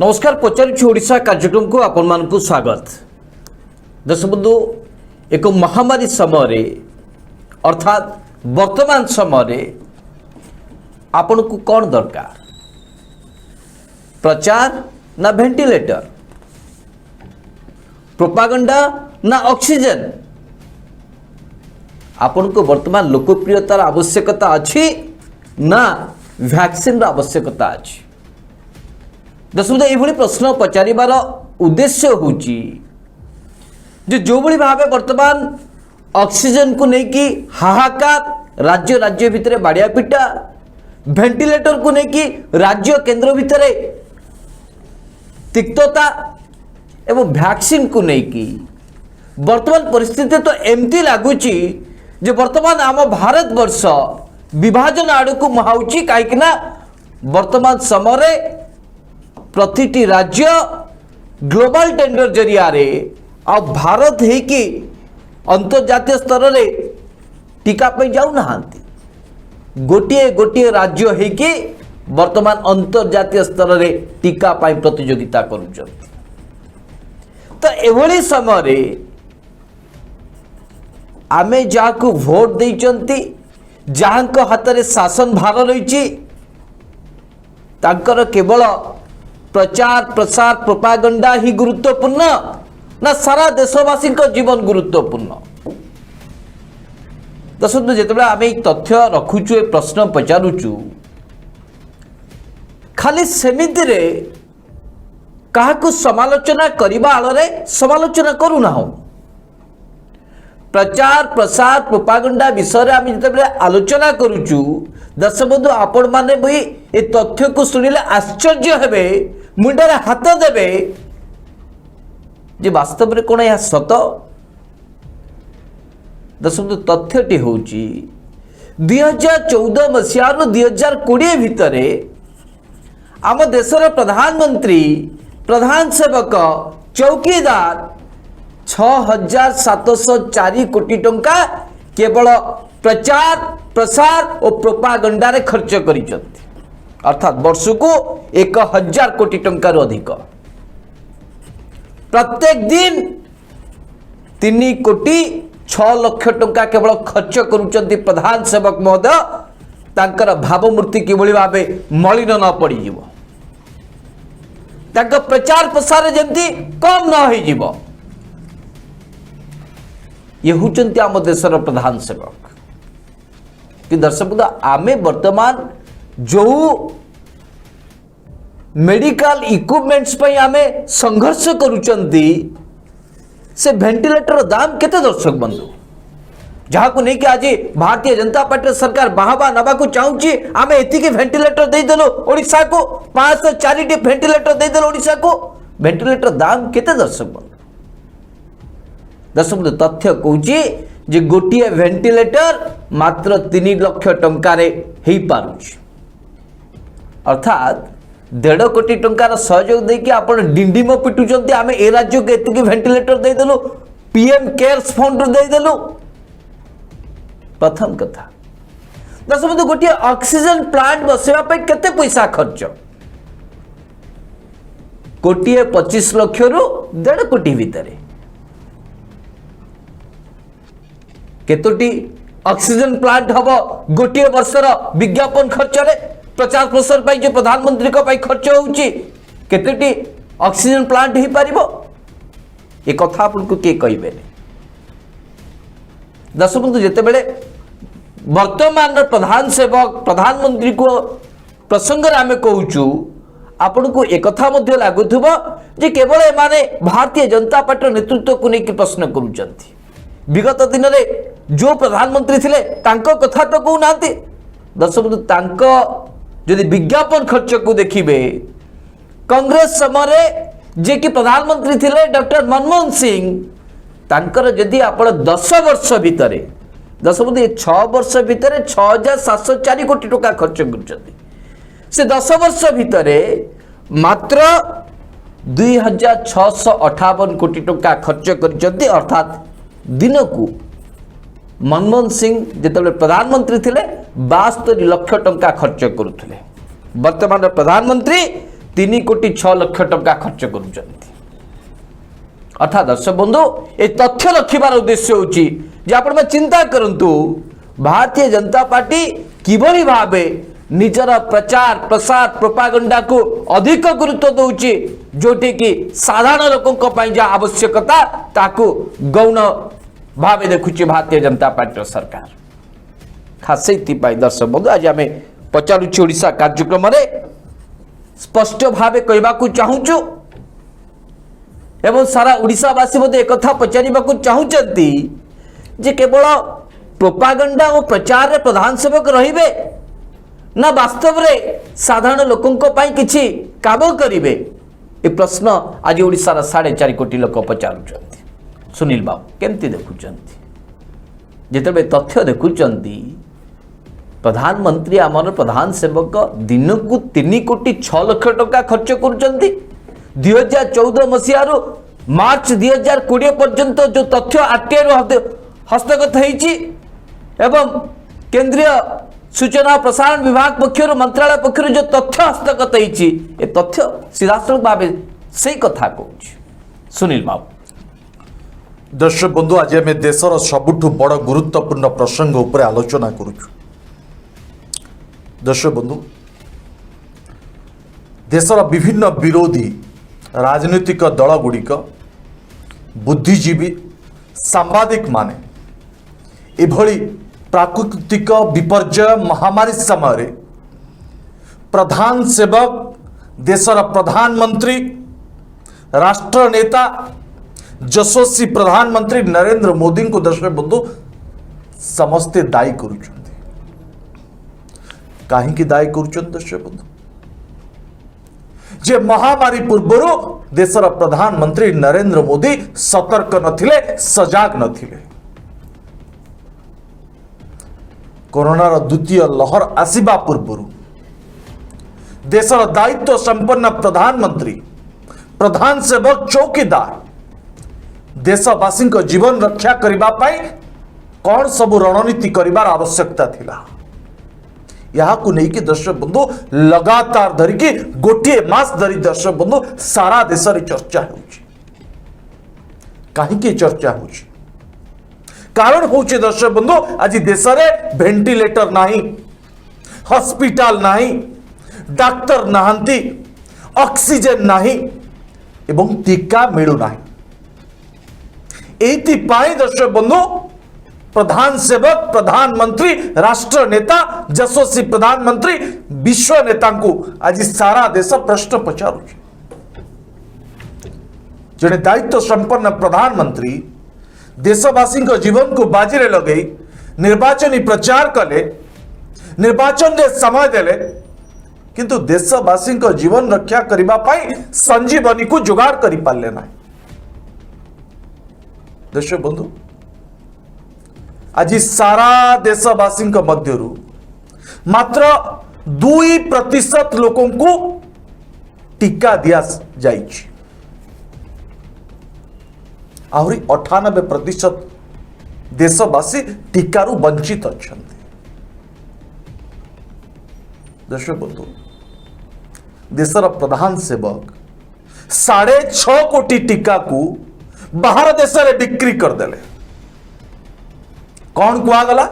नमस्कार पचारुछि ओडिशा कार्यक्रम को आपण मानकु स्वागत। दर्शकबंधु एक महामारी समय अर्थात वर्तमान समय आपण को कौन दरकार प्रचार ना वेंटिलेटर प्रोपागंडा ना ऑक्सीजन आपण को वर्तमान लोकप्रियतार आवश्यकता अच्छी ना वैक्सीन आवश्यकता अच्छी। दर्शक ये प्रश्न पचारिबार उद्देश्य होची जो भली भाव वर्तमान ऑक्सीजन को लेकिन हाहाकार राज्य राज्य भितर बाड़िया पिटा वेंटिलेटर को लेकिन राज्य केंद्र भितर तिक्तता एवं वैक्सीन को लेकिन वर्तमान परिस्थिति तो एमती लगुच जे वर्तमान आम भारत वर्ष विभाजन आड़ को मुहाउची कहीं वर्तमान समय प्रतिटी राज्य ग्लोबल टेंडर जरिया रे आ भारत है कि अंतर्जातीय स्तर रे टीका पे जाऊ नहांती गोटे गोटे राज्य है कि वर्तमान अंतर्जातीय स्तर रे टीका पाई प्रतियोगिता करूछंती। तो एभली समय रे आमे जाको वोट देइचंती जाहांको हाथ रे शासन भार रहिछि तांकर केवल प्रचार प्रसार प्रोपागंडा ही गुरुत्वपूर्ण ना सारा देशवासी जीवन गुरुत्वपूर्ण। दर्शक जिते आम तथ्य रखुचु प्रश्न पचारुचु खाली सेमिति रे काहाकु समालोचना करिबा आଳରେ समालोचना करूना हो प्रचार प्रसार प्रोपागंडा विषय आम जिते आलोचना करुचु दर्शक बंधु आपण माने भी ए तथ्य को शुणिले आश्चर्य हेबे मुंडे हाथ देवे जे वास्तव में कौन यह सत। दर्शक तथ्यटी हूँ 2014 मसीह 2020 भितर आम देशर प्रधानमंत्री प्रधान सेवक चौकीदार 6,704 कोटी टंका केवल प्रचार प्रसार और प्रोपागंडा रे खर्च करिसंती अर्थात वर्ष को 1,000 कोटी टंका अधिक प्रत्येक दिन 3 कोटी 6 लाख टंका केवल खर्च करुचंती प्रधान सेवक महोदय तांकर भावमूर्ति किभली भाबे मलिन न पड़ी जीवो तांका प्रचार प्रसार जेंती कम न होई जीवो ये होचंती आम देशर प्रधान सेवक कि दर्शक आमे वर्तमान जो मेडिकल इक्विपमेंट्स पे आमे संघर्ष करुचंती से वेंटिलेटर दाम केते दर्शक बंधु जहाँ को नहीं कि आज भारतीय जनता पार्टी सरकार बाहबा नबा को चाहूची आमे एति के वेंटिलेटर दे देलो ओडिशा को 504 वेंटिलेटर दे देलो ओडिशा को वेंटिलेटर दाम केते दर्शक बंधु दर्शक तथ्य कहूची जे गोटे वेंटिलेटर मात्र 3 लाख टंकार हो पारुछ अर्थात 1.5 कोटी टंकार सहयोग देकी आपण डिंडिम पिटुचंती आमे ए राज्य को एतिकी वेंटिलेटर दे देलो पीएम केयर्स फंड दे देलो। प्रथम कथा दर्शक गोटे ऑक्सीजन प्लांट बसेवा पे केते पैसा खर्च कोटी 25 लाख रु 1.5 कोटी भितर केतोटी ऑक्सीजन प्लांट हम गोटे वर्षर विज्ञापन खर्च रे प्रचार प्रसार पाई जो प्रधानमंत्री को पाई खर्च होउची केतोटी ऑक्सीजन प्लांट ही पारिबो ए कथा आपन को के कहिबे दर्शक बंधु जेते बेले वर्तमान प्रधान सेवक प्रधानमंत्री को प्रसंग रे आमे कहूचु आपन को एक कथा मध्य लागुथबो जे केवल एमाने भारतीय जनता पार्टी नेतृत्व को लेकर प्रश्न करूचंती विगत दिन में जो प्रधानमंत्री थिले तांको कथा तो कहू नांती दर्शक तांको यदि विज्ञापन खर्च को देखिबे कांग्रेस समय जे कि प्रधानमंत्री थिले डॉक्टर मनमोहन सिंह तांकर यदि आपण 10 वर्ष भितर दर्शक 6 वर्ष भितर 6,704 कोटी टका खर्च करछथि से 10 वर्ष भितर मात्र 2,658 कोटी टका खर्च करछथि अर्थात दिन को मनमोहन सिंह जिते प्रधानमंत्री थे 72 लाख टंका खर्च करुले वर्तमान प्रधानमंत्री 3,06,00,000 टंका खर्च करुचंती। अर्थात दर्शक बंधु ये तथ्य रखिबार उद्देश्य होची जे आपण में चिंता करंतु भारतीय जनता पार्टी किभली भाबे निजर प्रचार प्रसार प्रोपागंडा को अधिक गुरुत्व दउची, जोटी कि साधारण लोकों पई जा आवश्यकता ताकू गौण भावे देखुची भारतीय जनता पार्टी सरकार। खास दर्शक बंधु आज आम पचारुची ओडिशा कार्यक्रम रे स्पष्ट भावे कहबाकू चाहूचु एवं सारा ओडिशावासी मते एक कथा पचारिबाकू चाहूचंती जे केवल प्रोपागंडा और प्रचार रे प्रधान सेवक रहिबे ना वास्तव रे साधारण लोकों पई किछि काम करिवे, ए प्रश्न आज ओडिशार 4.5 कोटी लोक पचारुचंती। सुनील बाबू केमती देखुचंती जेतबे तथ्य देखुचंती प्रधानमंत्री आमर प्रधान सेवक दिन को 3,06,00,000 टंका खर्च करुचंती। 2014 मसीहारू मार्च 2020 पर्यंत जो तथ्य आरटीआई हस्तगत होईची एवं केंद्रीय सूचना और प्रसारण विभाग पक्षर मंत्रालय पक्षर जो तथ्य हस्तगत होईची ए तथ्य सीधासलख भावे से कथा कहूँ। सुनील बाबू दर्शक बंधु आज आम देशर सबुठु बड़ गुरुत्वपूर्ण प्रसंग उपर आलोचना करुचु। दर्शक बंधु देशर विभिन्न विरोधी राजनीतिक दल गुड़िक बुद्धिजीवी सांबादिक माने एभली प्राकृतिक विपर्यय महामारी समय प्रधान सेवक देशर प्रधानमंत्री राष्ट्र नेता यशस्वी प्रधानमंत्री नरेंद्र मोदी को दर्शक बंधु समस्ते दायी करुछन्ति। कहीं दायी करुछन्ति दर्शक बंधु जे महामारी पूर्वर देशर प्रधानमंत्री नरेंद्र मोदी सतर्क नथिले सजाग नथिले। कोरोनार द्वितीय लहर आसिबा पूर्वर देशर दायित्व संपन्न प्रधानमंत्री प्रधान सेवक चौकीदार देशवासी जीवन रक्षा करने कौन सबू रणनीति करिवार आवश्यकता थिला यहाँ को लेकिन दर्शक बंधु लगातार धरिकी गोटे मास धरी दर्शक बंधु सारा देश रे चर्चा होउची। कहीं चर्चा होउची कारण होउची दर्शक बंधु आज देश रे वेंटिलेटर नाही, हॉस्पिटल नाही, डाक्टर नाहंती, ऑक्सीजन नाही एवं टीका मिलू नाही। एति पाई दर्शक बंधु प्रधान सेवक प्रधानमंत्री राष्ट्र नेता यशस्वी प्रधानमंत्री विश्व नेता को आज सारा देश प्रश्न पचारू। जड़े दायित्व संपन्न प्रधानमंत्री देशवासी जीवन को बाजी रे लगे निर्वाचनी प्रचार कले, निर्वाचन रे समय देले, किंतु देशवासी जीवन रक्षा करबा पाई संजीवनी को जुगाड़ करि पारले ना। दर्शक बंधु आज सारा देशवासी मध्यरु मात्र 2% लोकों को टीका दिया जाइछि। आहरी 98% देशवासी टीकारु वंचित अछंती। दर्शक बंधु देशर प्रधान सेवक 6.5 कोटी टीका को बाहर देश में बिक्री करदेले। कौन कुआगला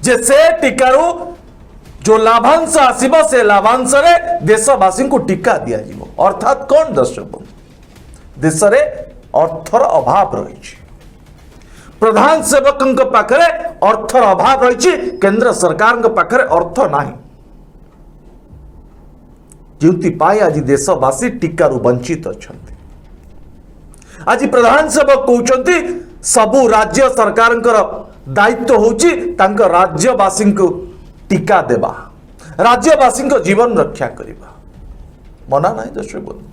जे से टीकारु जो लाभांश आसीबो से लाभांश रे देशवासी को टीका दिया जीवो। अर्थात कौन दर्शक बंधु देश रे अर्थर अभाव रही, प्रधान सेवक पाखरे अर्थर अभाव रही, केंद्र सरकार पाखरे अर्थ नाही, जोंति पाई आज देशवासी टीकारु वंचित अछंती। आज प्रधान सेवक कहउचंती सबु राज्य सरकार दायित्व होची तांको राज्यवासी को टीका देबा, राज्यवासी को जीवन रक्षा करिबा। मना नाही दर्शक बंधु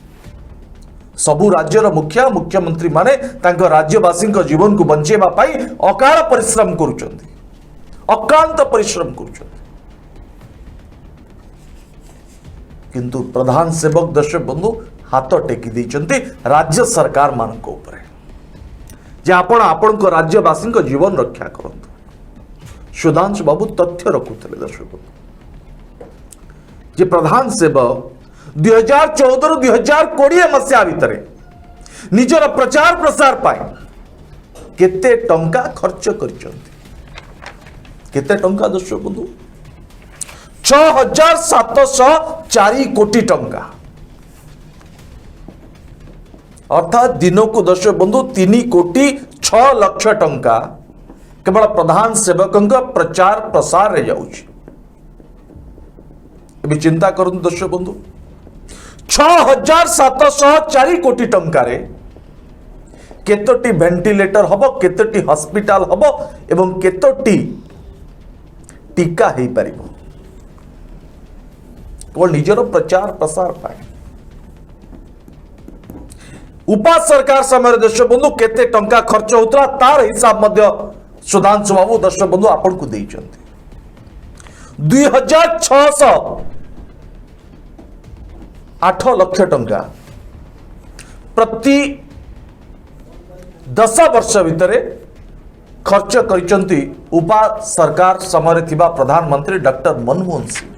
सबु राज्यर मुखिया मुख्यमंत्री माने तांको राज्यवासी को जीवन को बंचेबा पाई अकाल परिश्रम करुचंती, अक्लांत परिश्रम करुचंती। किंतु प्रधान सेवक दर्शक बंधु हाथ टेकी देइचंती राज्य सरकार मानक ऊपर जे आपण को राज्यवासी को जीवन रक्षा करंतु। सुधांशु बाबू तथ्य रखुଥିଲେ दर्शक जे प्रधान सेवक 2014 ରୁ 2020 मसीहा भितर निजर प्रचार प्रसार पाए केते टंका खर्च करिसंती केते टंका दर्शक बंधु 6704 कोटी टंका अर्थात दिन को दर्शक बंधु 3 कोटी 6 लक्ष टंका केवल प्रधान सेवक प्रचार प्रसार रे जाउछि। एबे चिंता करନ୍ତୁ दर्शक बंधु 6704 कोटी टंका रे केतोटी वेंटिलेटर हबो केतोटी हॉस्पिटल हबो एवं केतोटी टीका हेई परिबो केवल निजर प्रचार प्रसार पाए उपा सरकार समय दर्शक बंधु केते टंका खर्च होता तार हिसाब मध्य सुधांशु बाबू दर्शक बंधु आपन को देइचंती 2608 लक्ष टंका प्रति 10 वर्ष भितर खर्च करिसंती उपा सरकार समय थिबा प्रधानमंत्री डॉक्टर मनमोहन सिंह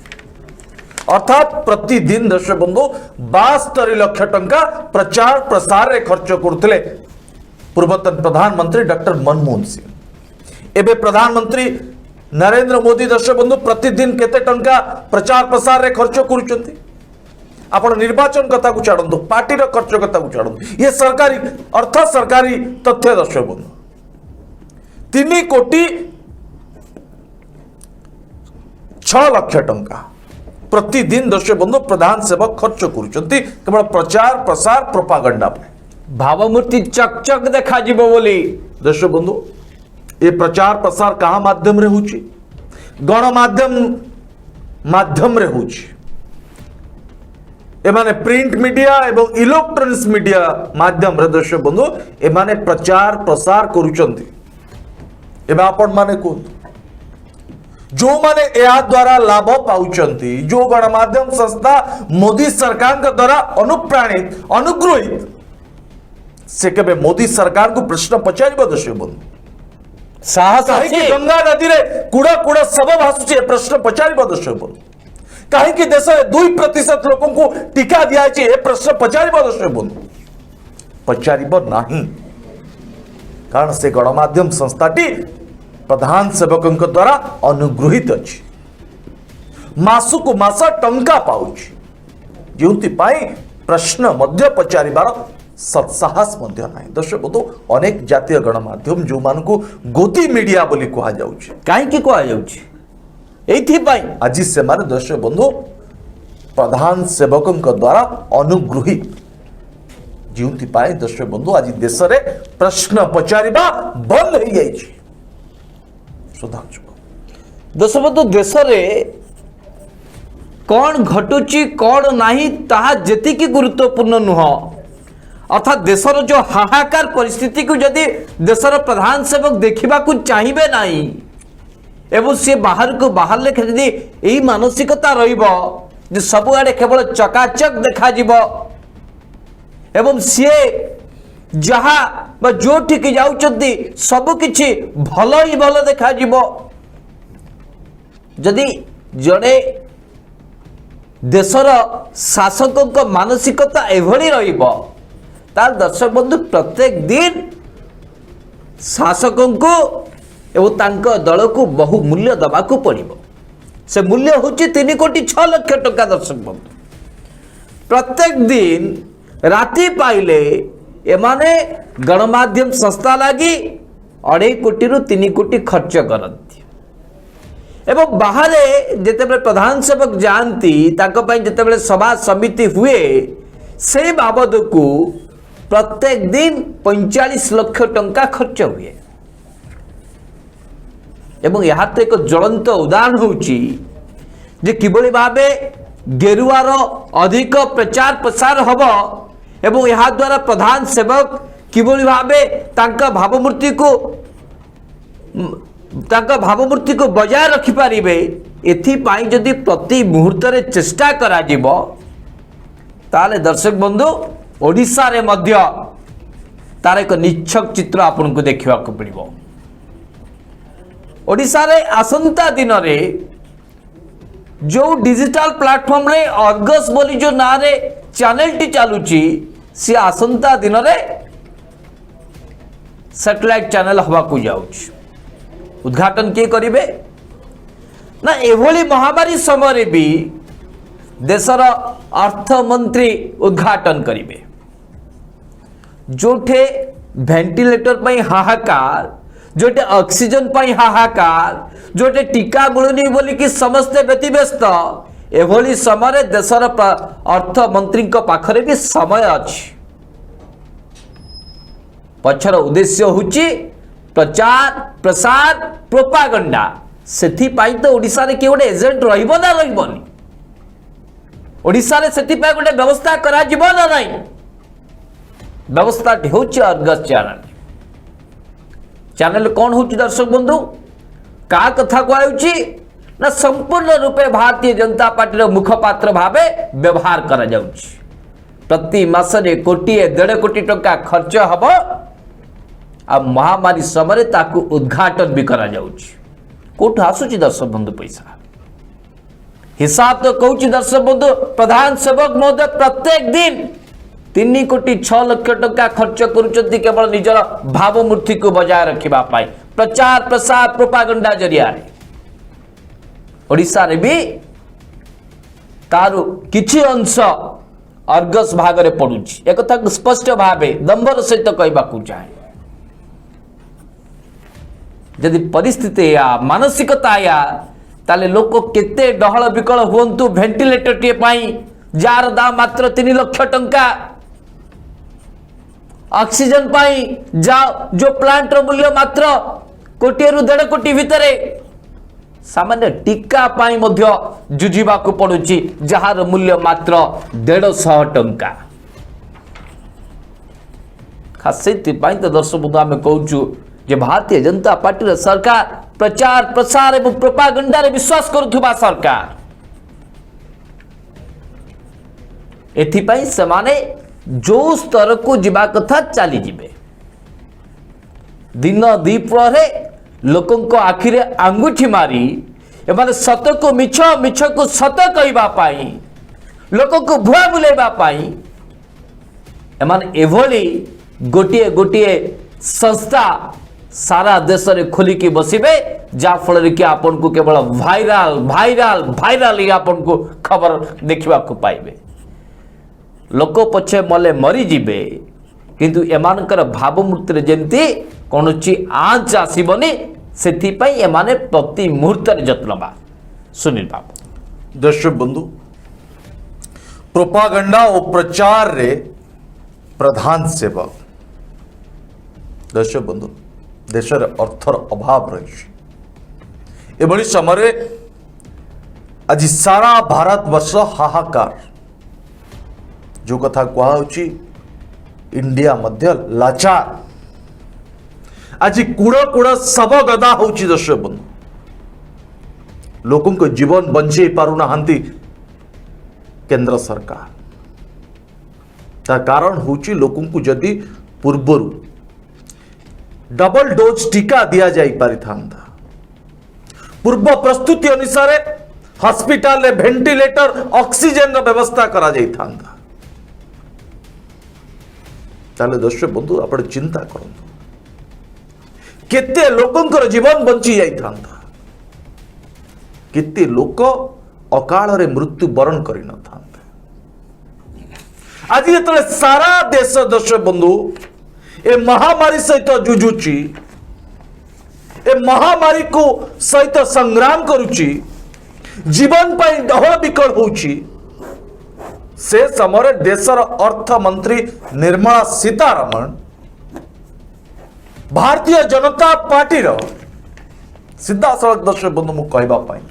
अर्थात प्रतिदिन दर्शक बंधु 72 लक्ष टंका प्रचार प्रसार रे खर्च करथिले पूर्वतन प्रधानमंत्री डॉक्टर मनमोहन सिंह। एबे प्रधानमंत्री नरेंद्र मोदी दर्शक बंधु प्रतिदिन केते टंका प्रचार प्रसार रे खर्च करूचंती आपण निर्वाचन कथा को छाड़ंतु पार्टी रो खर्च कथा को छाड़ंतु ये सरकारी अर्थ सरकारी तथ्य दर्शक बंधु 3 कोटी 6 लक्ष टंका प्रतिदिन दर्शक बंधु प्रधान सेवक खर्च करूचंती केवल प्रचार प्रसार प्रोपागंडा पे भावमूर्ति चकचक देखा जीवो बोली दर्शक बंधु ये प्रचार प्रसार कहाँ माध्यम रे होची गणमाध्यम माध्यम रे होची एमाने प्रिंट मीडिया एवं इलेक्ट्रॉनिक्स मीडिया माध्यम रे दर्शक बंधु एमाने प्रचार प्रसार करूचंती एबे आपण माने कोन जो माने या द्वारा लाभ पाउचंती जो गणमाध्यम संस्था मोदी सरकार के द्वारा अनुप्राणित अनुग्रहित से केबे मोदी सरकार को प्रश्न पचारिबो दर्शक बंधु साहस कहीं अछि गंगा नदी रे कूड़ा कूड़ा सब भासुचे प्रश्न पचारिबो दर्शक बंधु कहीं कि देश 2% लोगों को टीका दिया है ये प्रश्न पचारिबो दर्शक बंधु पचारिबो नहीं कारण से गणमाध्यम संस्थाटी प्रधान सेवक द्वारा अनुग्रहित अच्छी मासकु मास टंका पाउछि जोंति पाई प्रश्न मध्य पचारिबार सत्साहस मध्य नाही दर्शक बंधु अनेक जातीय गणमाध्यम जो मानकु गोदी मीडिया बोली कहा जाउछि काहे की कोआ जाउछि एथि पाई आज से माने दर्शक बंधु प्रधान सेवक द्वारा अनुग्रहित जोंति पाई दर्शक बंधु आज देश रे प्रश्न पचारिबा बंद हो जाइछि सुधांशु दर्शक बंधु देश रे कौन घटुची कौन नहीं ताहा जेति की गुरुत्वपूर्ण नुह अर्थात देशर जो हाहाकार परिस्थिति को जदि देशर प्रधान सेवक देखा चाहिए नहीं एवं सी बाहर को बाहर लेखे यदि यही मानसिकता रही सबुआड़े केवल चकाचक देखा एवं सी जहाँ जो ठीक जाउचंती सबकिछि भल ही भल देखा जदि जड़े देशर शासक मानसिकता एभली रहिबो तार दर्शक बंधु प्रत्येक दिन शासक को एवं तांको दल को बहु मूल्य दबा को पड़िबो से मूल्य होची 3 कोटी 6 लक्ष टका दर्शक बंधु प्रत्येक दिन राति पाइले एमाने गणमाध्यम संस्था लगी 2.5 कोटी रु 3 कोटी खर्च करती एवं बाहर जितेबले प्रधान सेवक जानती जितेबले सभा समिति हुए से बाबद को प्रत्येक दिन 45 लक्ष टंका खर्च हुए एवं यहाँ तो एक ज्वलंत उदाहरण होची जे किभली भाबे गेरुआर अधिक प्रचार प्रसार हब एवं यहाँ द्वारा प्रधान सेवक किभली भाबे तांका भावमूर्ति को बजाय रखि पारिबे एथिपाई जदि प्रति मुहूर्त रे चेष्टा करा जिवो ताले दर्शक बंधु ओडिशा रे मध्य तार एक निच्छक चित्र आपन को देखा पड़ो ओडिशा रे आसंता दिन रे जो डिजिटल प्लेटफॉर्म रे अर्गस बोली जो ना रे चैनल टी चलुची सी आसंता दिन रे सैटेलाइट चैनल हवा को जाउची उद्घाटन किए करिवे ना एभली महामारी समय भी देशर अर्थमंत्री उद्घाटन करिवे जोठे वेंटिलेटर पर हाहाकार जोटे ऑक्सीजन पर हाहाकार जोटे टीका मिलुनी बोली कि समस्ते व्यतिव्यस्त एभली समय देशर अर्थमंत्री पाखरे भी समय अच्छी पछर उद्देश्य होची प्रचार प्रसार प्रोपागंडा सेथिपाई तो ओडिसा रे के गोटे एजेंट रहिबो ना रहिबोनी ओडिसा रे सेथिपाई गोटे व्यवस्था करा जिवो ना नाही व्यवस्था होची अर्गस चैनल कौन होची दर्शक बंधु का कथा कहउची ना संपूर्ण रूपे भारतीय जनता पार्टी मुखपात्र भावे व्यवहार करा जाउची प्रति मासरे कोटी 1.5 कोटी टंका खर्च हबो आ महामारी समय ताकू उद्घाटन भी करा जाउची कोठ आसुची दर्शक बंधु पैसा हिसाब तो कहउची दर्शक बंधु प्रधान सेवक महोदय प्रत्येक दिन 3 कोटी 6 लाख टंका खर्च करुचंती केवल निजर भावमूर्ति को बजाय रखिबा पाई प्रचार प्रसार प्रोपागंडा जरिया ओडिसा रे भी तारु किछि अंश अर्गस भागरे पडुची एक कथा स्पष्ट भावे दंभर सहित कहबा को चाहे यदि परिस्थिति या मानसिकता या ताले लोक केते डहळ विकळ हुंतु वेंटिलेटर टे पाई जार दाम मात्र 3 लाख टंका ऑक्सीजन पाई जो प्लांट रो मूल्य मात्र 1 कोटी रु 1.5 कोटी भितरे सामान्य टीका पाई मध्य जुजिबा को पडुची जहार मूल्य मात्र 150 टंका खास सेति पाई तो दर्शक बंधु आमे कहूचु जे भारतीय जनता पार्टी रे सरकार प्रचार प्रसार एवं प्रोपागंडा रे विश्वास करुथुबा सरकार एथि पाई समाने जो स्तर को जीवा कथा चली जिबे दिन दीपरे लोकों को आखिरे आंगुठी मारी एमाने सत को मिछ मिछ को सत कहबा पाई लोकों को भुआ बुलेबा पाई एमाने एभली गोटिए गोटिए संस्था सारा देश रे खोली की बसिबे जा फल कि आपन को केवल वायरल वायरल वायरल ही आपन को खबर देखिबा को पाइबे लोक पछे मले मरी जिबे किंतु एमानकर भावमूर्ति रे जेंती कोनोची आंच आसीबनी सेथि पई एमाने प्रति मुहूर्त रे जत्नबा सुनील बाबू दर्शक बंधु प्रोपागंडा और प्रचार रे प्रधान सेवक दर्शक बंधु देशर अर्थर अभाव रही एभली समय आज सारा भारत वर्ष हाहाकार जो कथा कहुची इंडिया मध्य लाचार आज कूड़ कूड़ सब गदा होची दर्शक बंधु लोकों को जीवन बंचे पारुना केंद्र सरकार ता कारण होची लोकों को जदि पूर्वरु डबल डोज टीका दिया जाई पारि थांदा पूर्व प्रस्तुति अनुसार हॉस्पिटल रे वेंटिलेटर ऑक्सीजन रो व्यवस्था करा जाई थांदा ताले दर्शक बंधु आपण चिंता करंतु केते लोकंकर जीवन बंची जाई थांदा केते लोक अकाल रे मृत्यु वरण करि न थांदा आज जेतले सारा देश दर्शक बंधु ए महामारी सहित जुझुची ए महामारी को सहित संग्राम करुची जीवन पर डहळ विकल होची से समय देशर अर्थ मंत्री निर्मला सीतारमण भारतीय जनता पार्टी रो सीधा सड़क दर्शक बंधु मु कहबा पाई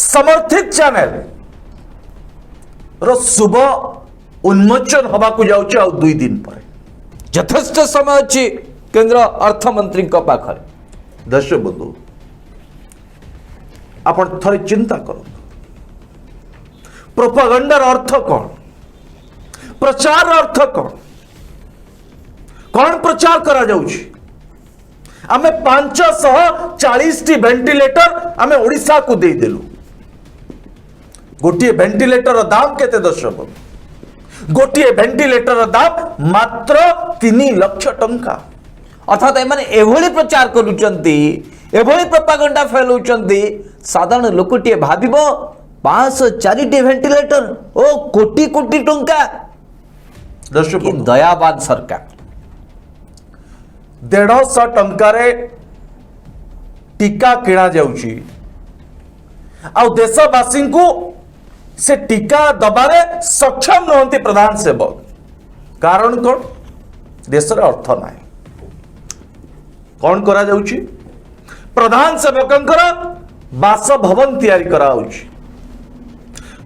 समर्थित चैनल रो शुभ उन्मोचन हवा को जाउची आ 2 दिन पर यथेष्ट समय अच्छी केंद्र अर्थमंत्री पाखरे दर्शक बंधु आपण थरे चिंता करो प्रोपागंडार अर्थ कौन प्रचार अर्थ कौन कौन प्रचार करा जाउची आमे 540 वेंटिलेटर आमे ओडिशा को दे देलु। गोटे वेंटिलेटर दाम केते दर्शक? गोटे वेंटिलेटर दाम मात्र 3 लाख टंका। अर्थात एमाने एभली प्रचार करूचंती, एभली प्रोपागेंडा फैलाउचंती, साधारण लोकटिए भाबिबो 504 वेंटिलेटर ओ कोटी कोटी टंका। दर्शक कि दयाबाद सरकार 150 टंकारे टीका किणा जाउची आ देशवासी को से टीका दबारे सक्षम नहंती प्रधान सेवक। कारण कौन? देश रे अर्थ नाही। कौन करा जाउची? प्रधान सेवकंकर बासभवन तैयारी करा होउची,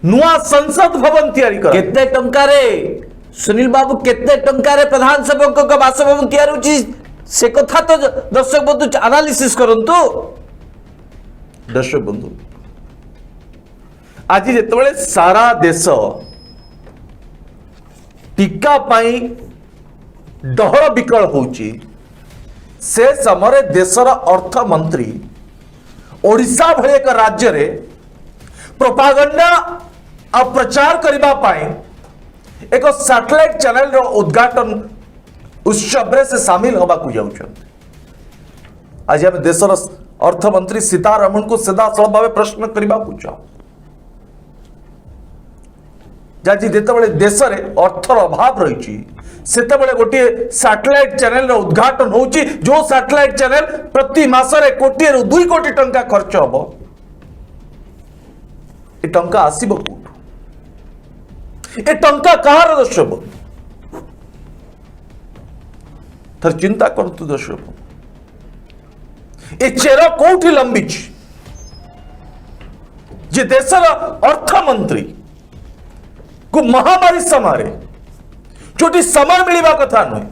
नुआ संसद भवन तैयारी करा। केते टंका रे सुनील बाबू, केते टंका रे प्रधान सेवक को बासभवन तैयार होची से कथा तो दर्शक बंधु एनालिसिस करंतु। दर्शक बंधु आज जेतेबेले सारा देश टीका पाई डहर विकल होउची, से समय देशर अर्थ मंत्री ओडिशा भली एक राज्य रे प्रोपागेंडा आ प्रचार करबा पाई एक सैटेलाइट चैनल रो उद्घाटन उत्सव से सामिल होगा को जाउछन। आज हम देशर अर्थमंत्री सीतारमण को सीधा सड़क भाव प्रश्न करबा को चाहू। जाजी जेतेबेले देश रे अर्थर अभाव रही सेतेबेले गोटे सैटेलाइट चैनल रो उद्घाटन होउची, जो सैटेलाइट चैनल प्रति मासरे कोटी रु 2 कोटी टंका खर्च हबो। ए टंका आसीबो कोठु? ए टंका कहार दर्शक? थर चिंता करतु दर्शक, ए चेर कोठी लंबिची जे देशर अर्थमंत्री को महामारी समय जोटी समय मिलवा कथा नुहे,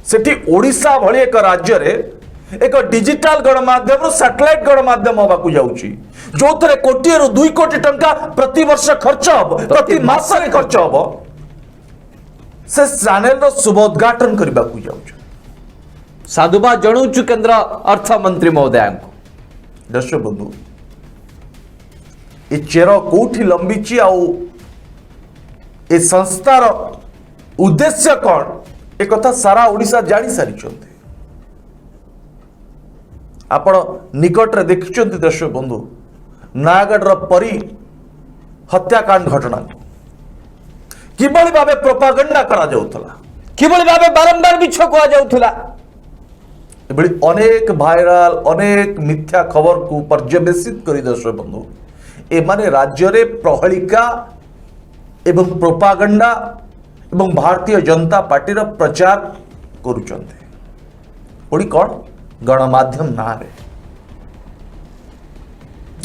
सेठी ओडिशा भली एक राज्य रे एक डिजिटल गणमाध्यम सैटेलाइट गणमाध्यम होगा जाउची, जो थरे कोटी रु 2 कोटी टंका प्रति वर्ष खर्च हबो, प्रति मास रे खर्च हबो। से चैनल रो शुभोद्घाटन करबा को जाउछ। साधुवाद जणाउछु केंद्र अर्थमंत्री महोदय को। दर्शक बंधु ए चेर कोठी लंबिची आउ ए संस्थार उद्देश्य कौन एक कथा सारा ओडिशा जानी सारी। आपण निकट रे देखिचंती दर्शक बंधु नयागढ़ रो परी हत्याकांड घटना किबळी भाबे प्रोपागेंडा करा जाउथला, किबळी भाबे बारंबार मिछ कहा जाउथला। एबळी अनेक भाइराल अनेक मिथ्या खबर को पर्यवेक्षित करी दर्शक बंधु ए माने राज्य रे प्रहलिका एवं प्रोपागेंडा एवं भारतीय जनता पार्टी रो प्रचार करूचंते। ओडी कौन? गणमाध्यम ना रे।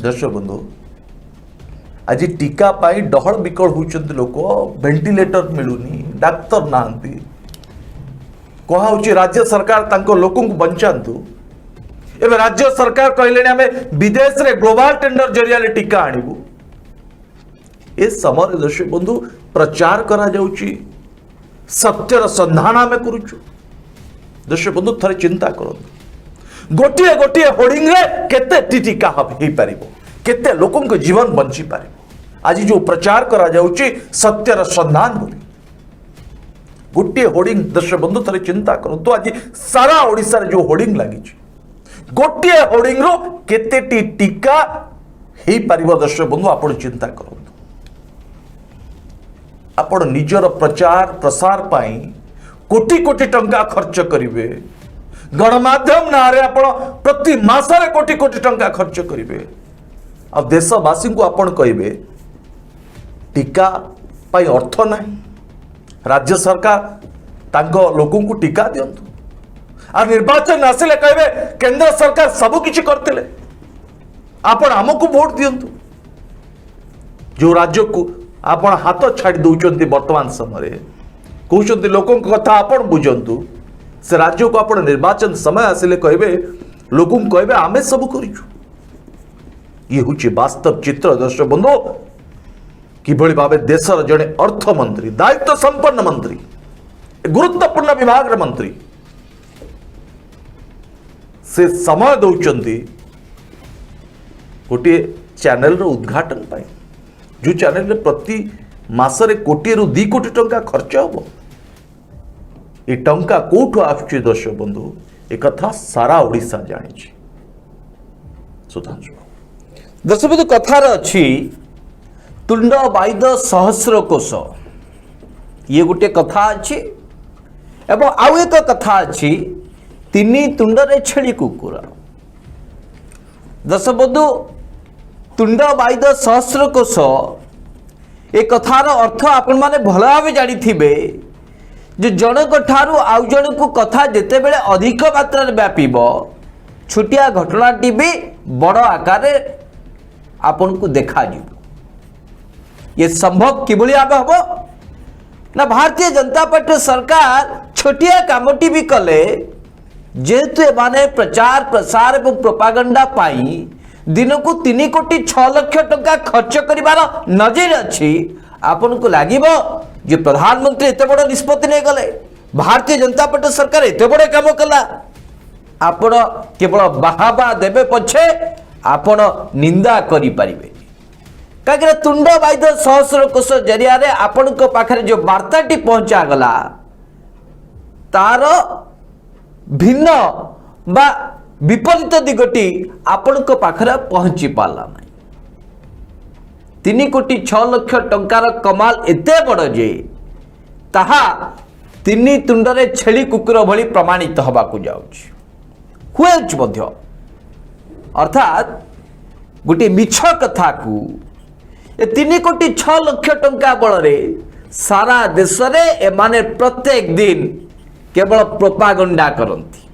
दर्शक बंधु आज टीका पाई डहल विकल होउचंते लोक, वेंटिलेटर मिलुनी, डाक्तर नांती, कहा होची राज्य सरकार तांको लोकन को बंचांतु। एबे राज्य सरकार कहलेनी हमें विदेश रे ग्लोबल टेंडर जरिया ले टीका आनिबु। ए समय दर्शक बंधु प्रचार करा जाउची, सत्यर संधान में करूचु। दर्शक बंधु थरे चिंता करंतु, गोटिए गोटिए होर्डिंग रे केते टीका हेई पारिबो, केते लोकन को जीवन बंची पारिबो। आज जो प्रचार करा जाउची सत्यर संधान बोली गोटिए होर्डिंग, दर्शक बंधु थरे चिंता करंतु आज सारा ओडिसा रे जो होर्डिंग लागी गोटिए होर्डिंग रो केते टीका हेई पारिबो। दर्शक बंधु आपण चिंता करंतु, आपण निजर प्रचार प्रसार पाई कोटी कोटी टंका खर्च करिवे, गणमाध्यम नारे आपण प्रति मासरे कोटी कोटी टंका खर्च करिवे। अब देशवासी को आपण कहिबे टीका पाई अर्थ नाही, राज्य सरकार तांको लोकन को टीका दियंतु। आ निर्वाचन आसिले कहिबे केंद्र सरकार सब किछि करतिले, आपण हमकु वोट दियंतु। जो राज्य को आपण हाथ छाड़ी दौरान वर्तमान समय कहते लोकों कथा आपण बुझंतु, से राज्य को आपण निर्वाचन समय आसिले कहिबे लोकों कहिबे आमे सब करिछु। ये होची वास्तव चित्र दर्शक बंधु किभली भावे देशर जड़े अर्थमंत्री, दायित्व संपन्न मंत्री, गुरुत्वपूर्ण विभाग मंत्री से समय दौरान गोटे चैनल उद्घाटन पाए जो चैनल प्रति मासरे कोटी रु 2 कोटी टंका खर्च हम ये टंका कौटू आसुची दर्शक बंधु एक सारा ओडिशा जानी सुधांशु दर्शक बंधु कथार अच्छी तुंड बाइद सहस्र कोश ये गोटे कथा अच्छी एवं आउ एक कथा अच्छी तीन तुंडरे छेली कुकुर दर्शक बंधु तुंड बाइद सहस्र कोश ए कथार अर्थ आपण माने भल भाव जानी जे जनक ठारू आउ जन को कथा जिते बेले अधिक मात्रा व्यापीब छोटिया घटनाटी भी बड़ आकार आपन को देखा ये संभव किभली भाव हम ना भारतीय जनता पार्टी सरकार छोटिया कामटी भी कले जेहेतु एमाने प्रचार प्रसार और प्रोपागंडा पाई दिन को 3 कोटी 6 लाख टंका खर्च करिवार नजर अच्छी आपन को लागिबो जे प्रधानमंत्री एते बड़ निष्पत्ति नहीं गले भारतीय जनता पार्टी सरकार एते बड़ काम कला आपण केवल बाहाबा देबे पछे आपण निंदा करि परिबे कहीं तुंड बाइद सहस्र कोश जरिया आपण पाखे जो वार्ताटी पहुंचा गला तार भिन्न बा विपरीत दिगटी आपण पाखे पहुंची पाला नहीं 3 कोटी 6 लाख टंकार कमाल एते बड़ जे ताहा 3 तुंडरे छेली कुकुर भली प्रमाणित हबाकू जाउछि हुएछ मध्य अर्थात गोटे मिछ कथा को 3 कोटी 6 लाख टंका बल सारा देश रे एमाने प्रत्येक दिन केवल प्रोपागंडा करती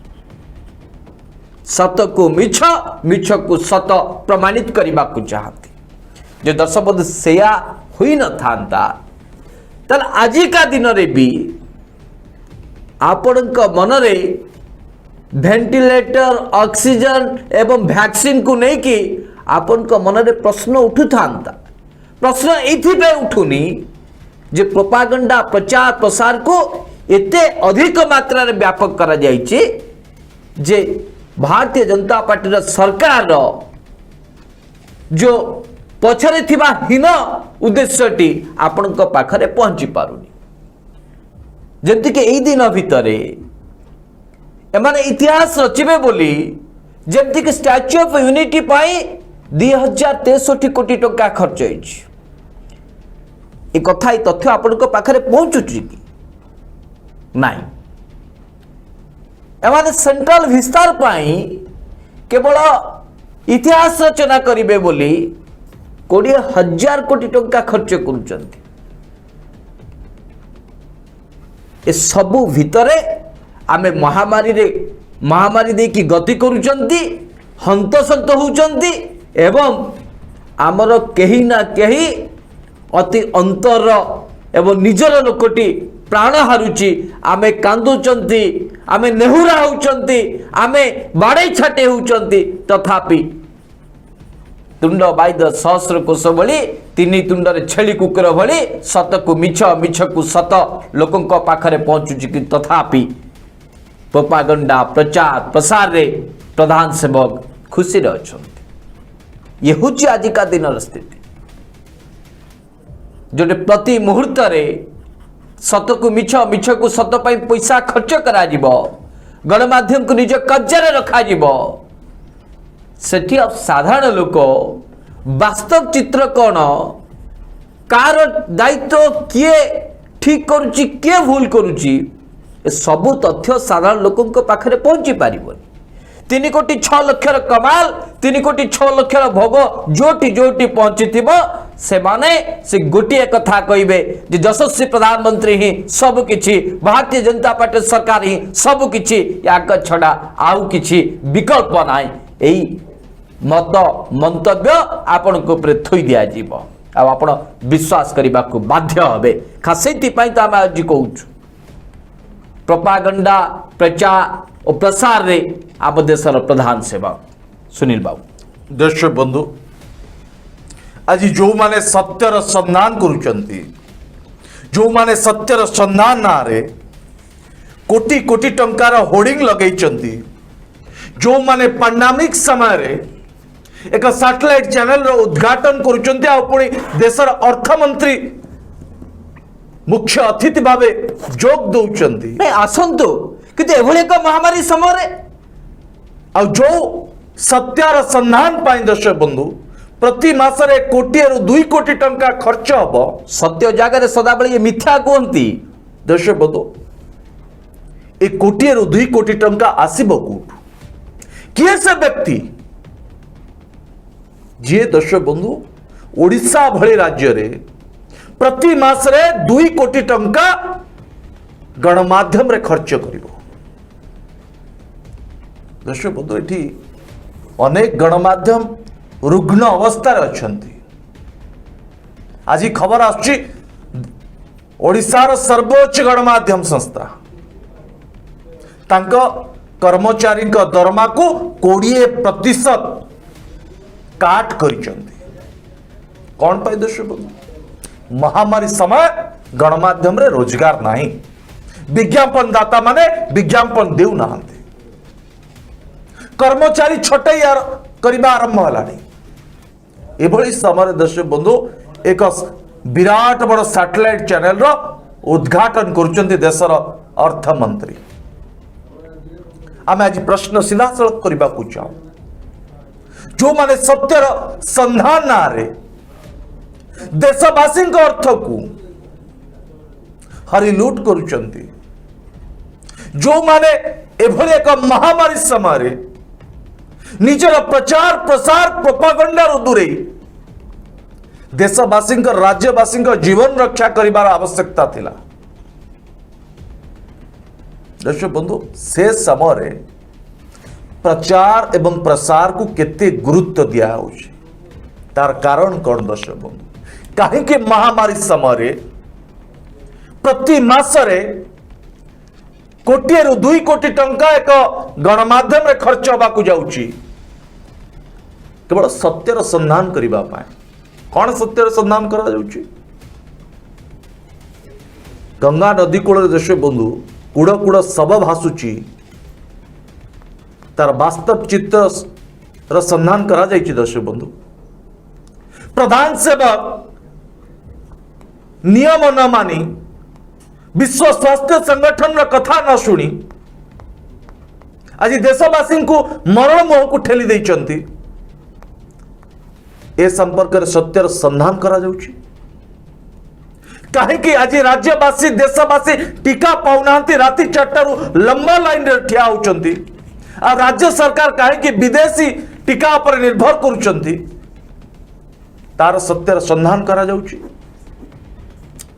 सत को मिछ मिछ को सत प्रमाणित करने को चाहती जो दर्शक बंधु सेया हुई न था ताल आजिका दिन रे भी आपण मनरे वेंटिलेटर ऑक्सीजन एवं वैक्सीन को लेकिन आपण मनरे प्रश्न उठू था प्रश्न ये उठुनी जे प्रोपागंडा प्रचार प्रसार को एते अधिक मात्रा रे व्यापक करा जाइए जे भारतीय जनता पार्टी सरकार जो पछरे थिबा हीन उद्देश्यटी आपण पाखरे पहुंची पारुनी जमती कि एई दिन भितरे एमाने इतिहास रचिबे बोली जमती कि स्टैच्यू ऑफ यूनिटी पाई 2063 कोटी टंका खर्च होइछि ए कथा तथ्य आपण पाखरे पहुंचुछि कि नहीं एमाने सेंट्रल विस्तार पाई केवल इतिहास रचना करिवे बोली 20,000 कोटी टंका खर्च करुचंती ए सबु भितरे आमे महामारी दे की गति करुचंती हंतसंत होउचंती एवं आमर केही ना केही अति अंतर एवं निजर लोकटी प्राण हारुची आमे कांदुचंती आमे नेहुरा होउचंती आमे बाड़े छाटे होउचंती तथापि तुंड बाइद सहस्र कोश भली 3 तुंडरे छेली कुकुर भली सत को मिछ मिछ को सत लोकंक पाखरे पहुंचुची कि तथापि प्रोपागंडा प्रचार प्रसार रे प्रधान सेवक खुशी रे अछंती ये होची आजिका दिन स्थिति जोटे प्रति मुहूर्त रे सत को मिछ मिछ को सत पाई पैसा खर्च करा जिवो गणमाध्यम को निज कब्जा रखा जिवो सेठी अब साधारण लोक वास्तव चित्र कौन कार दायित्व किए ठीक करुची किए भूल करुची सबु तथ्य साधारण लोक पाखरे पहुंची पारिबनी 3 कोटी 6 लाख कमाल 3 कोटी 6 लाख भोग जोटी जोटी पहुंची से माने से गोटे कथा कहिबे जे यशस्वी प्रधानमंत्री ही सब किछि भारतीय जनता पार्टी सरकार ही सब किछि याक छडा आउ किछि विकल्प नाही एई मत मंतव्य आपण को ऊपर थोई दिया जीव आ आपण विश्वास करबा को बाध्य हबे खासेती पई त हम आज कहूछु प्रोपागंडा प्रचार और प्रसार रे आप देशर प्रधान सेवक सुनील बाबू दर्शक बंधु आज जो माने सत्यर संधान करुचंती जो माने सत्यर संधान ना रे कोटी कोटी टंकार होर्डिंग लगेइचंती जो माने पैंडेमिक समय रे एक सैटेलाइट चैनल रो उद्घाटन करुचंती आ पुणी देशर अर्थमंत्री मुख्य अतिथि भावे जोग दौचंती नहीं आसंतु किंतु एभली एक महामारी समय आ जो सत्यार संधान पाई दर्शक बंधु प्रति मासरे कोटी रु 2 कोटी टंका खर्च हबो सत्य जगह सदाबले मिथ्या कहती दर्शक बंधु ए कोटी रु 2 कोटी टंका आसीबो कोठु किए से व्यक्ति जी दर्शक बंधु ओडिशा भली राज्य रे प्रति मासरे 2 कोटी टंका गणमाध्यम रे खर्च करिवो दर्शक बंधु एठी अनेक गणमाध्यम रुग्ण अवस्था अच्छी आज खबर आसुची ओडिशार सर्वोच्च गणमाध्यम संस्था तांको कर्मचारी दरमा को 20% काट करिसंती कौन पाई दर्शक बंधु महामारी समय गणमाध्यम रे रोजगार नहीं विज्ञापन दाता माने विज्ञापन देउ नाहंती कर्मचारी छटई करबा आरंभ हलानी एभली समय दर्शक बंधु एक विराट बड़ सैटेलाइट चैनल रो उद्घाटन करुचंती देशर अर्थमंत्री आम आज प्रश्न सीधासलख करबा को चाहू जो माने सत्यर संधान ना रे देशवासी अर्थ को हरिलुट करुचंती जो माने एभली एक महामारी समय रे निजर प्रचार प्रसार प्रोपागंडा दूरे देशवासी राज्यवासी जीवन रक्षा करिबार आवश्यकता थिला दर्शक बंधु से समय रे प्रचार एवं प्रसार को केते गुरुत्व दिया होउछि तार कारण कौन दर्शक बंधु कहीं के महामारी समय रे प्रति मासरे कोटी रु 2 कोटी टंका एक गणमाध्यम रे खर्च होबा को जाउछि केवल सत्यर संधान करिबा पाए कौन सत्यर संधान करा जाउछि गंगा नदी कूल दर्शक बंधु कूड़ कूड़ सब भासुची तार वास्तव चित्र र संधान करा जाइछि दर्शक बंधु प्रधान सेवक नियम न मानी विश्व स्वास्थ्य संगठन र कथा न शुणी आज देशवासी को मरण मुह को ठेली देइचंती ए संपर्क रे सत्यर संधान करा जाउछि कहीं आज राज्यवासी देशवासी टीका पाउनांती राति 4 लंबा लाइन रे ठिया होचंती आ राज्य सरकार कहीं विदेशी टीका पर निर्भर करुचंती तार सत्यर संधान करा जाउछि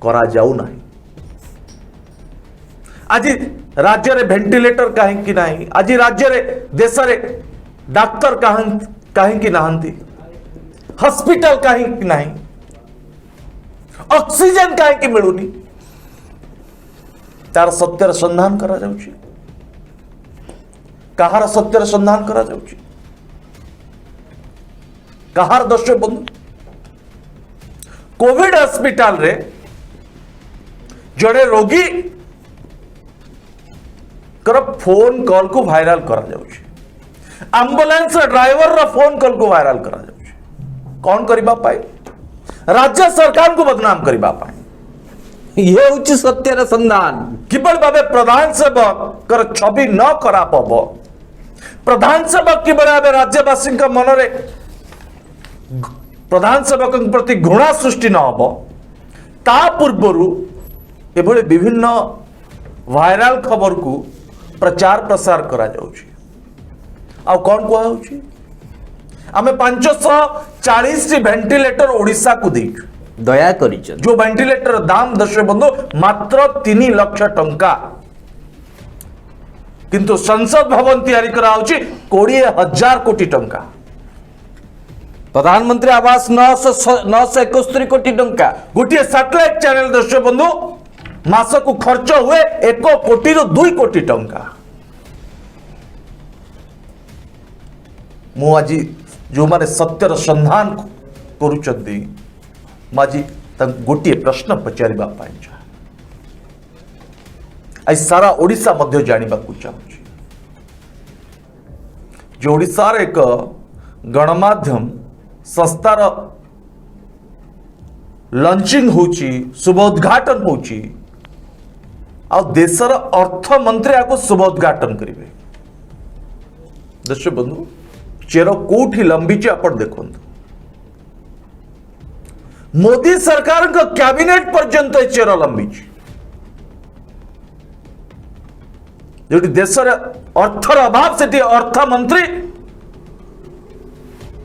करा जाउ नाही आज राज्य रे वेंटिलेटर कहीं नहीं आज राज्य रे देश रे डाक्तर कहीं नाहंती हॉस्पिटल कहीं नहीं ऑक्सीजन कहीं मिलुनी तार सत्यर संधान करा जाउछि कहार सत्यर संधान करा जाउछि कहार दर्शक बंधु कोविड हॉस्पिटल रे जड़े रोगी कर फोन कॉल को वायरल करा जाउछि एम्बुलेंस ड्राइवर रा फोन कॉल को वायरल करा जाउछि कौन करिबा पाए राज्य सरकार को बदनाम करिबा पाए ये उच्च सत्यर संधान किबल भावे प्रधान सेवक कर छवि न करा पबो प्रधान सेवक किबल भावे राज्यवासी का मन रे प्रधान सेवक प्रति घृणा सृष्टि न हबो ता पूर्वरु एभले विभिन्न वायरल खबर को प्रचार प्रसार करा जाउछि आ कौन कुआ होछि आमे 540 वेंटिलेटर ओडिशा को देइछु दया करिछन जो वेंटिलेटर दाम दर्शक बंधु मात्र 3 लाख टंका किंतु संसद भवन तैयारी करा होछि 20,000 कोटी टंका प्रधानमंत्री आवास 971 कोटी टंका गोटे सैटेलाइट चैनल दर्शक बंधु मास को खर्च हुए 1 कोटी रु 2 कोटी टंका मु आज जो माने सत्यर संधान करुचंती माजी गोटे प्रश्न पचारिबा पाई चाहे आज सारा ओडिशा मध्य जानिबा को चाहूछि जे ओडिशार एक गणमाध्यम संस्थार लंचिंग होची शुभ उद्घाटन होची आ देशर अर्थमंत्री आपको शुभ उद्घाटन करेंगे। दर्शक बंधु चेर कोठी लंबी आप देखो मोदी सरकार का कैबिनेट पर्यंत चेर लंबी जो देशर अर्थर अभाव से अर्थमंत्री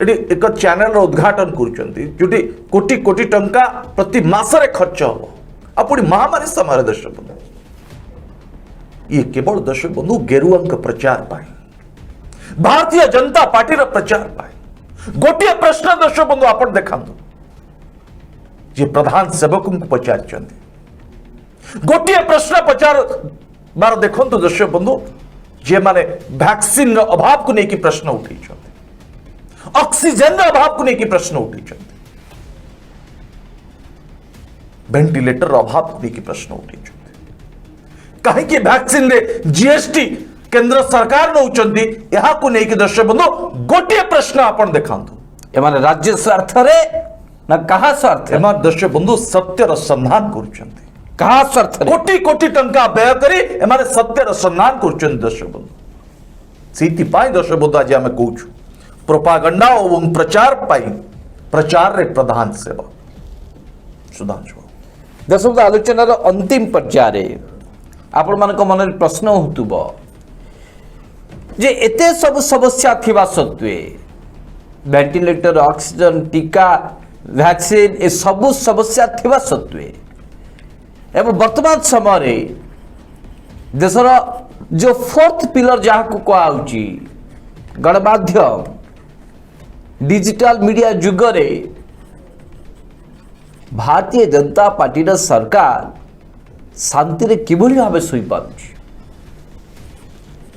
एक चैनल उद्घाटन कर कोटी कोटी टंका प्रति मासरे खर्च हम आपुरी महामारी समय दर्शक बंधु ये केवल दर्शक बंधु गेरुआ प्रचार पाए भारतीय जनता पार्टी प्रचार पाए गोटे प्रश्न दर्शक बंधु आप देखा जे प्रधान सेवक को पचार गोटे प्रश्न पचार बार देखो दर्शक बंधु जे माने वैक्सीन अभाव को लेकिन प्रश्न उठे ऑक्सीजन अभाव को लेकिन प्रश्न उठे वेंटिलेटर अभाव को लेकिन प्रश्न उठे कहीं वैक्सीन रे जीएसटी केंद्र सरकार नौचंती यहा को लेकिन दर्शक बंधु गोटे प्रश्न आपण देखांतु एमाने राज्य स्वार्थ रे ना कहा स्वार्थ एमा दर्शक बंधु सत्यर संधान करुचंती कहा स्वार्थ रे कोटी कोटी टंका व्यय करी एमाने सत्यर संधान करुचंती दर्शक बंधु सीति पाई दर्शक बंधु आज आमे कहूछु प्रोपागंडा एवं प्रचार पाई प्रचार रे प्रधान सेवा सुधांशु दर्शक बंधु आलोचनार अंतिम पर्याय आपण मानक मन प्रश्न होतुबो जे एते सब समस्या थिबा सत्वे वेंटिलेटर ऑक्सीजन टीका वैक्सीन ए सब समस्या थिबा सत्वे एवं वर्तमान समय देशर जो फोर्थ पिलर जहाँ को कहुची गणमाध्यम डिजिटल मीडिया जुग रे भारतीय जनता पार्टी सरकार शांति रे किभली भावे सोई पारुची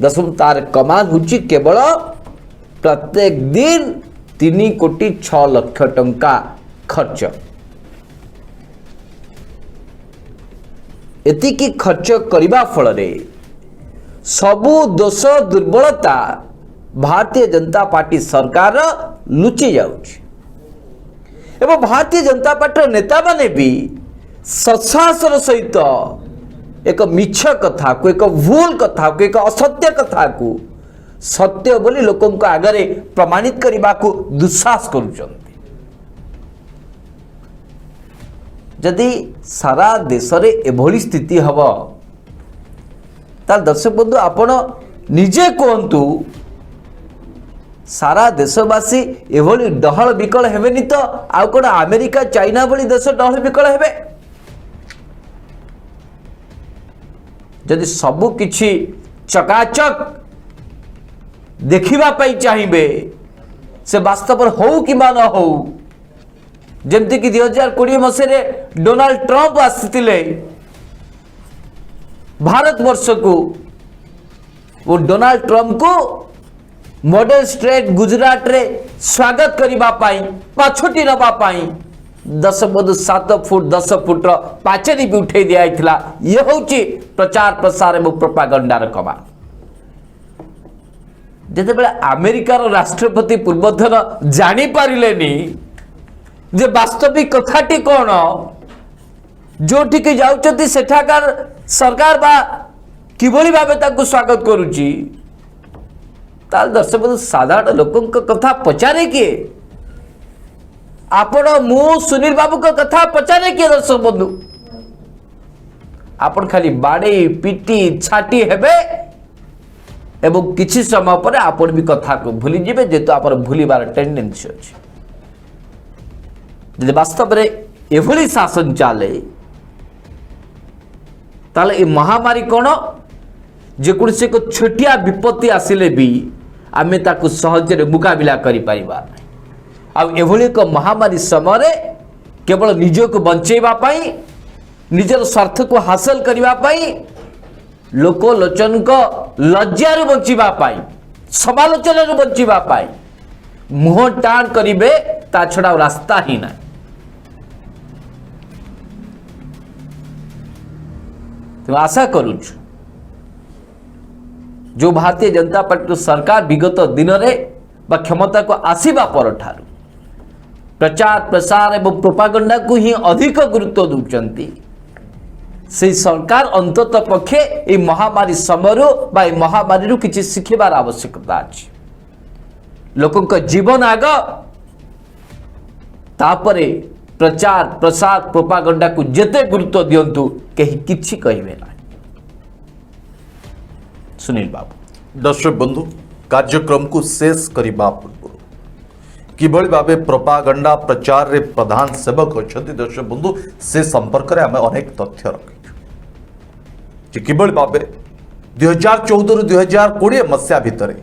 दशम तार कमान होची केवल प्रत्येक दिन 3 कोटी 6 लाख टंका खर्च एतिकी खर्च करबा फल रे सबु दोष दुर्बलता भारतीय जनता पार्टी सरकार लुचि जाउची एवं भारतीय जनता पार्टी नेता माने भी सत्साहसर सहित एक मिछ कथा को एक भूल कथा को एक असत्य कथा को सत्य बोली लोकों को आगे प्रमाणित करने को दुस्साहस करुचंती जदि सारा देश रे एभली स्थिति हब तार दर्शक बंधु आपण निजे कहतु सारा देशवासी एभली डहल विकल हेबेनी तो आउ कोन अमेरिका चाइना भली देश डहल विकल हेबे जदि सबु किछि चकाचक देखिबा पई चाहिबे से वास्तव हो कि मान हो जमती कि 2020 मसीह डोनाल्ड ट्रंप आसीतिले भारत वर्ष को वो डोनाल्ड ट्रंप को मॉडल स्ट्रेट गुजरात रे स्वागत करिबा पाई पाछोटी नबा पाई 7 फुट 10 फुट पाचेरी भी उठे दिया ये होची प्रचार प्रसार एवं प्रोपागंडार कमा जेते बेले अमेरिकार राष्ट्रपति पूर्वथर जानी पारिलेनी जे वास्तविक कथाटी कौन जो ठीक जाउचती सेठाकार सरकार बा किभली भाबे ताकू स्वागत करूची ताल दर्शक साधारण लोकों कथा पचारे किए आपण मु सुनील बाबू का कथा पचारे किए दर्शक बंधु आपण खाली बाड़े पिटी छाटी हेबे एवं किछि समय पर आपण भी कथा को भूली जिबे जेतु आपण भूलिबार टेंडेंसी अछि जदि वास्तव रे एभली शासन चले ताले ए महामारी कोन जे कोनसे को छोटिया विपत्ति आसिले भी आमे ताकू सहज रे मुकाबिला करि परिबा आ एभली एक महामारी समय केवल निज को बंचेबा पाई निजर स्वार्थ को हासिल करबा पाई लोकलोचन को लज्जा रे बंचीबा पाई समालोचना रे बंचीबा पाई मुह टाण करिवे ता छडा रास्ता ही ना तो आशा करूछु जो भारतीय जनता पार्टी सरकार विगत दिन में बा क्षमता को आसीबा पर ठारू प्रचार प्रसार एवं प्रोपागंडा को ही अधिक गुरुत्व दूचंती से सरकार अंतत पक्षे ये महामारी समय बा महामारी किसी शिखबार आवश्यकता अच्छी लोक जीवन आग तापरे प्रचार प्रसार प्रोपागंडा को जेते गुरुत्व दिंतु कहीं किछि कहिबे ना। सुनील बाबू दर्शक बंधु कार्यक्रम को शेष करने पूर्व किभली भावे प्रोपागंडा प्रचार रे प्रधान सेवक अच्छा दर्शक बंधु से संपर्क में आम अनेक तथ्य रखी किभली भावे 2014 रु 2020 मसीहा भितर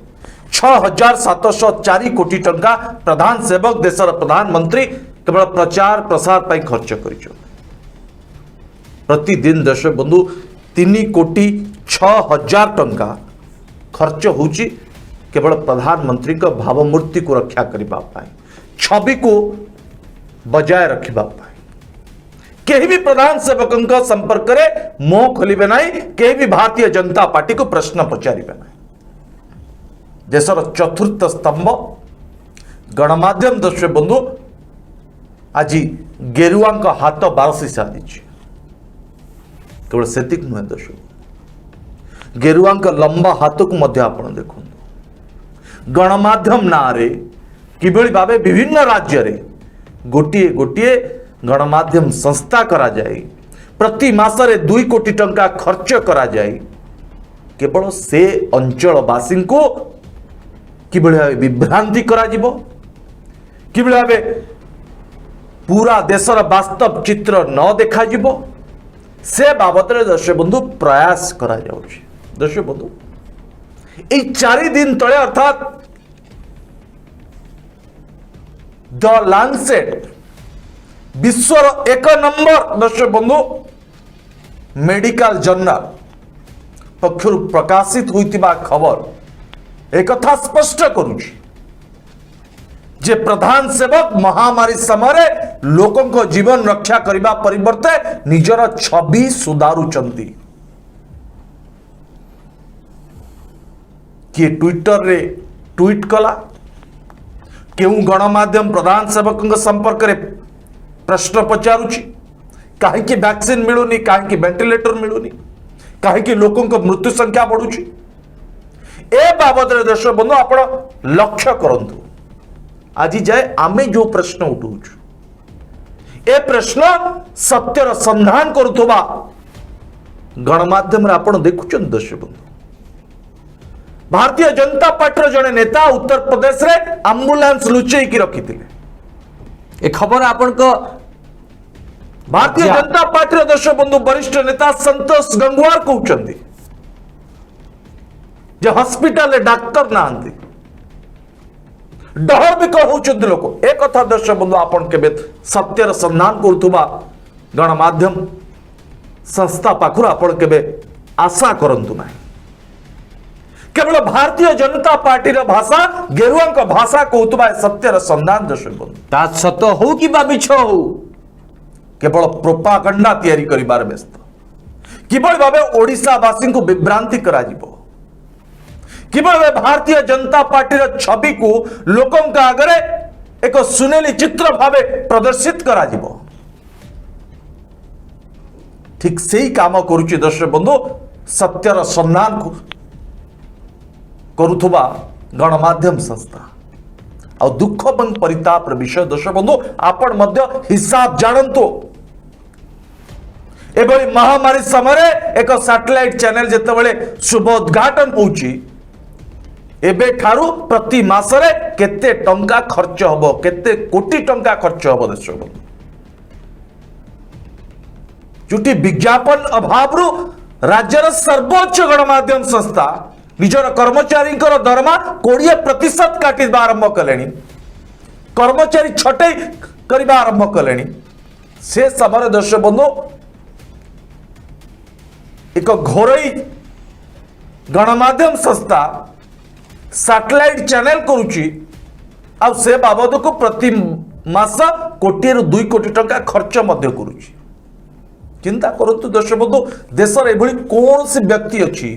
6,704 कोटी टंका प्रधान सेवक देशर प्रधानमंत्री केवल प्रचार प्रसार पर खर्च कर प्रतिदिन दर्शक बंधु 3,06,000 टंका खर्च होची केवल प्रधानमंत्री का भावमूर्ति को रक्षा करने छवि को बजाय रखा कहीं भी प्रधान सेवक संपर्क में मुंह खोलिबे नहीं कहीं भी भारतीय जनता पार्टी को प्रश्न पचारे नहीं। देशर चतुर्थ स्तंभ गणमाध्यम दर्शक बंधु आज गेरुआ हाथ बारसी साधी केवल सेतिक नुहे दर्शक गेरुआ लंबा हाथ को मध्य आपण देखो गणमाध्यम नारे किभली भावे विभिन्न राज्य रे गोटिए गोटिए गणमाध्यम संस्था करा जाए प्रति मासरे 2 कोटी टंका खर्च करा जाए केवल से अंचलवासी को किभली भावे विभ्रांति करा जिवो किभली भावे पूरा देशर वास्तव चित्र न देखा जिवो से बाबद दर्शक बंधु प्रयास करा जाउछि। दर्शक बंधु ये 4 दिन तले अर्थात द लांसेट विश्वर 1 नंबर दर्शक बंधु मेडिकल जर्नल पक्षर प्रकाशित होइतिबा खबर एक कथा स्पष्ट करुछि जे प्रधान सेवक महामारी समय लोकों को जीवन रक्षा करने परिवर्ते निजर छवि सुधारुचंती किए ट्विटर रे ट्वीट कला केउ गणमाध्यम प्रधान सेवक संपर्क रे प्रश्न पचारुछि कहीं वैक्सीन मिलूनी कहीं वेंटिलेटर मिलूनी कहीं लोकों को मृत्यु संख्या बढ़ुछि ए बाबद दर्शक बंधु आप लक्ष्य करंतु आज जाए आमे जो प्रश्न उठाऊँ ए प्रश्न सत्यर संधान करुवा गणमाध्यम आपण देखुं दर्शक बंधु भारतीय जनता पार्टी जड़े नेता उत्तर प्रदेश रे एम्बुलेंस लुचेकी रखी ए खबर आपण को भारतीय जनता पार्टी दर्शक बंधु वरिष्ठ नेता संतोष गंगवार कहते जे हॉस्पिटल डाक्तर नांती डहर भी कहते लोक एक कथा दर्शक बंधु आपण केबे सत्यर संधान करुवा गणमाध्यम संस्था पाखुर आपण केबे आशा करंतु नाही केवल भारतीय जनता पार्टी भाषा गेरुआ भाषा कहतुबा सत्यर संधान दर्शक बंधु ता सत हो कि बा मिछ हो केवल प्रोपागंडा तैयारी करिबार व्यस्त किभली भावे ओडिशावासी को विभ्रांति करा जिवो किभली भावे भारतीय जनता पार्टी छवि को लोकों का आगे एक सुनेली चित्र भावे प्रदर्शित करा जिवो ठीक से ही काम करुछि दर्शक बंधु सत्यर संधान को करुथुबा गणमाध्यम संस्था आ दुख और परिताप विषय दर्शक बंधु आपण मध्य हिसाब जानतु एभली महामारी समय एक सैटेलाइट चैनल जेतेबेले शुभोद्घाटन होउची एबे ठारू प्रति मासरे केते टंका खर्च हबो केते कोटी टंका खर्च हबो दर्शक बंधु जुटी विज्ञापन अभाव राज्यर सर्वोच्च गणमाध्यम संस्था निजर कर्मचारी दरमा 20% काटिबा आरंभ कले कर्मचारी छटई करबा आरंभ कले से समय दर्शक बंधु एक घोरई गणमाध्यम संस्था सैटेलाइट चैनल करुची आ से बाबद को प्रति मास 1 कोटी रु 2 कोटी टंका खर्च मध्य करुची चिंता करतु दर्शक बंधु देशर एभली कौन सी व्यक्ति अच्छी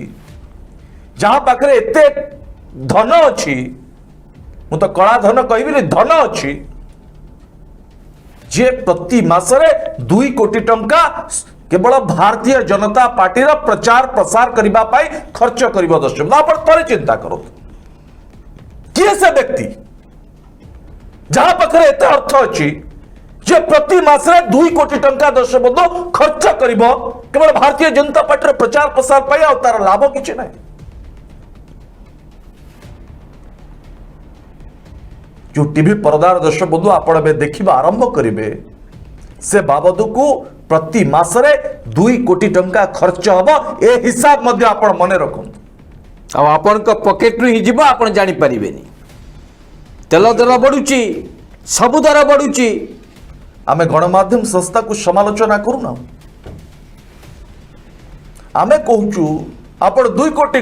जहां पाखरे एते धन अच्छी मु तो कला धन कहबी धन अच्छी जे प्रति मासरे 2 कोटी टंका केवल भारतीय जनता पार्टी प्रचार प्रसार करने खर्च कर दर्शक आप चिंता करो किए से व्यक्ति जहां पाखे एत अर्थ अच्छी जे प्रति मासरे 2 कोटी टंका दर्शक बंधु खर्च कर केवल भारतीय जनता पार्टी प्रचार प्रसार पाई तार लाभ किसी ना जो टीवी पर्दार दर्शक बंधु आपण देखा आरंभ करेंगे से बाबद को प्रति मासरे 2 कोटी टंका खर्च हम ए हिसाब आपण मन रखु आपण पकेट रु ही जीव आपण जानी परिबेनी तेल दर बढ़ुची सबु दर बढ़ुची आमे गणमाध्यम संस्था को समालोचना करूना आमे कहूचु आपण 2 कोटी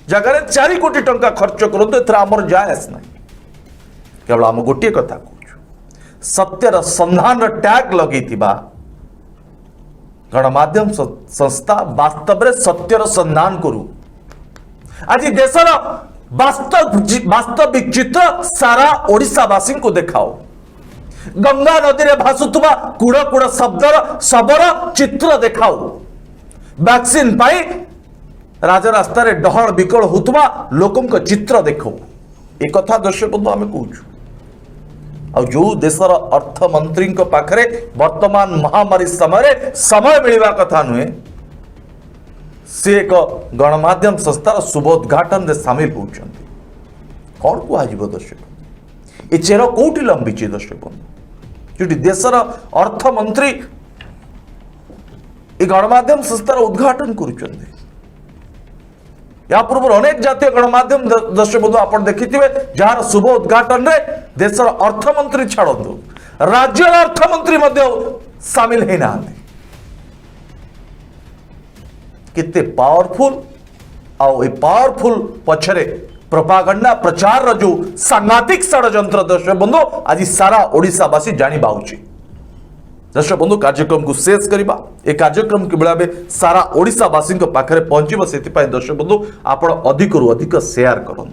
जगह 4 कोटी टंका खर्च करते एथरा हमर जायस ना केवल आम गोटे कथा कहूँ सत्यर संधान टैग लगे गणमाध्यम संस्था वास्तव में सत्यर संधान करू आज देशर वास्तविक चित्र सारा ओडिशावासी को देखाओ गंगा नदी में भासुवा कूड़ कूड़ शब्दर शबर चित्र देखाओ वैक्सीन पाई राजरास्ता डहल विकल होता लोकों चित्र देखो एक कथा दर्शक बंधु आम कहूँ और जो देशर अर्थमंत्री पाखरे वर्तमान महामारी समय मिलवा कथा नुहे से एक गणमाध्यम संस्थार शुभोद्घाटन में सामिल होती कौन कह दर्शक ये चेर कौटी लंबी दर्शक बंधु जो देशर अर्थमंत्री गणमाध्यम संस्थार उद्घाटन कर या पूर्व अनेक जातीय गणमाध्यम दर्शक बंधु आप देखिए जार शुभ उद्घाटन रे देशर अर्थमंत्री छाड़ू राज्य अर्थमंत्री सामिल होना कितने पावरफुल पावरफुल पछरे प्रोपागंडा प्रचार जो सांघातिक षड्यंत्र दर्शक बंधु आज सारा ओडिशावासी जानी पाउछि दर्शक बंधु कार्यक्रम को शेष करवा ए कार्यक्रम किभଳି सारा ओडिशावासी पाखे पहुंचब से दर्शक बंधु आप अधिक रु अधिक शेयर करूँ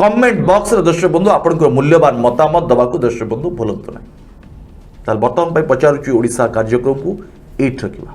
कमेंट बॉक्स रे दर्शक बंधु आप मूल्यवान मतामत दवाक दर्शक बंधु भूलु ना बर्तमान पचारुची ओडिशा कार्यक्रम को एट रखा।